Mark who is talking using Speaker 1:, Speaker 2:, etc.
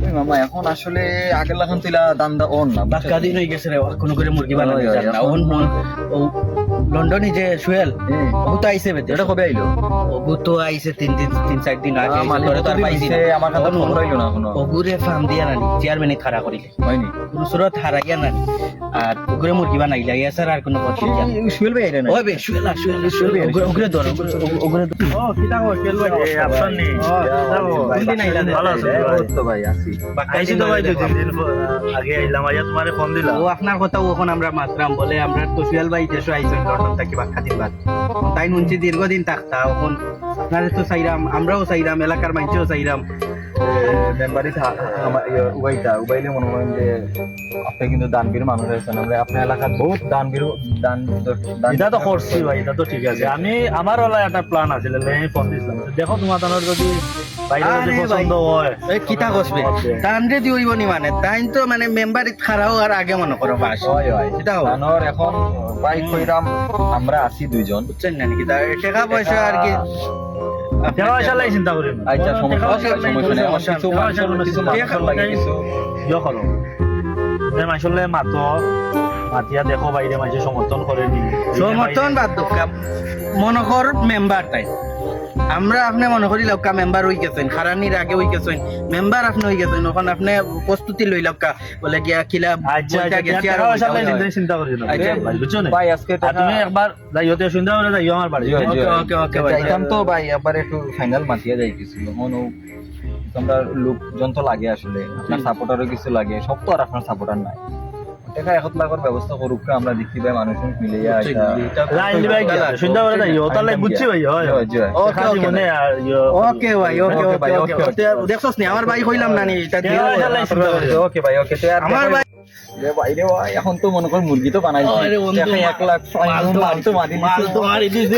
Speaker 1: ওই মামা এখন আসলে আগের লাখান তুইলা দান্দা অন না
Speaker 2: বাক্কা দিন হয়ে গেছে রে কোনো করে মুরগি বানানো যায় না ওন ও লন্ডনে যে সুয়েল ও তো আইছে বেতে
Speaker 1: এটা কবে আইলো
Speaker 2: ও তো আইছে তিন চার দিন আগে
Speaker 1: ধরে তো আর পাইছি না আমার কাছে খবর হইলো না এখনো
Speaker 2: ওগুরে ফার্ম দিয়া নানি চেয়ারম্যানে খাড়া করিলে
Speaker 1: হয়নি
Speaker 2: কোন সুরত হারাইয়া নানি আর ওগুরে মুরগি বানাইলা ইয়া স্যার আর কোনো কথা না
Speaker 1: সুয়েল ভাই আইলো না
Speaker 2: ওই বে সুয়েল ওগুরে ধর ওগুরে
Speaker 3: ও কিটা হো খেল ভাই আপশন নি
Speaker 2: কোন দিন আইলা
Speaker 3: ভালো আছে
Speaker 1: তো ভাই আছি
Speaker 3: আইছি তো ভাই 2-3 দিন আগে আইলাম আইয়া তোমারে ফোন দিলাম
Speaker 2: ও আপনার কথা ওখন আমরা মাত্রাম বলে আমরা তো সুয়েল ভাই দেশে আইছেন লন্ডন থেকে বাক্কা দিন বাদ তাই নুনছি দীর্ঘদিন থাকতা ওখন আপনারে তো চাইরাম আমরাও চাইরাম এলাকার মানুষও চাইরাম
Speaker 1: মেম্বারি উবাইলে মনে করেন যে আপনি কিন্তু দানবীর মানুষ আছেন আমরা আপনার এলাকার বহুত দানবীর দান
Speaker 3: এটা তো করছি ভাই এটা তো ঠিক আছে আমি আমার হলো একটা প্ল্যান আছে আমি ফোন দিছিলাম দেখো তোমার যদি বাইরে যদি পছন্দ হয়
Speaker 2: এই কিতা কসবে তানরে দি হইব নি মানে তাই তো মানে মেম্বারিত খারাও আর আগে মনে করো বাস
Speaker 1: হয় হয়
Speaker 2: সেটা হবে
Speaker 1: দানর এখন বাইক কইরাম আমরা আছি দুইজন
Speaker 2: বুঝছেন না নাকি টাকা পয়সা আর কি
Speaker 3: দেওয়া আসালাই চিন্তা করি না
Speaker 1: আচ্ছা সমস্যা নেই আমার কিছু কিছু মানুষের লাগে কিছু
Speaker 3: ইয়ে করো আসলে মাতিয়া দেখো বাইরে মাঝে সমর্থন করেনি
Speaker 2: সমর্থন বাদ দোকা মনে কর মেম্বার তাই আমরা আপনি মনে করি লক্কা মেম্বার হই গেছেন খারানির আগে হই গেছেন মেম্বার আপনি হই গেছেন ওখানে আপনি প্রস্তুতি লই লক্কা বলে গিয়া কিলা
Speaker 3: আচ্ছা
Speaker 2: বইটা গেছি আর
Speaker 3: আচ্ছা চিন্তা করি না বুঝছো না
Speaker 1: ভাই আজকে
Speaker 3: আর তুমি একবার যাইতে শুনতে হবে যাইও আমার বাড়ি
Speaker 2: ওকে ভাই
Speaker 1: যাইতাম তো ভাই একবার একটু ফাইনাল মাতিয়া যাই কিছু মনো আমরা লোকজন তো লাগে আসলে আপনার সাপোর্টারও কিছু লাগে সব তো আর আপনার সাপোর্টার নাই দেখা এখন লাগার ব্যবস্থা করুক আমরা দেখি ভাই মানুষ মিলে
Speaker 3: লাইন ভাই শুনতে হবে যাইও তাহলে বুঝছি ভাই হয়
Speaker 2: ওকে ভাই ওকে দেখছস নি আমার ভাই কইলাম না নি এটা
Speaker 1: ওকে ভাই ওকে
Speaker 2: আমার ভাই
Speaker 1: বাইরে ভাই এখন তো মনে কর মুরগি তো বানাইছি 1 লাখ মাল তো মারি
Speaker 2: মাল তো মারি দিছে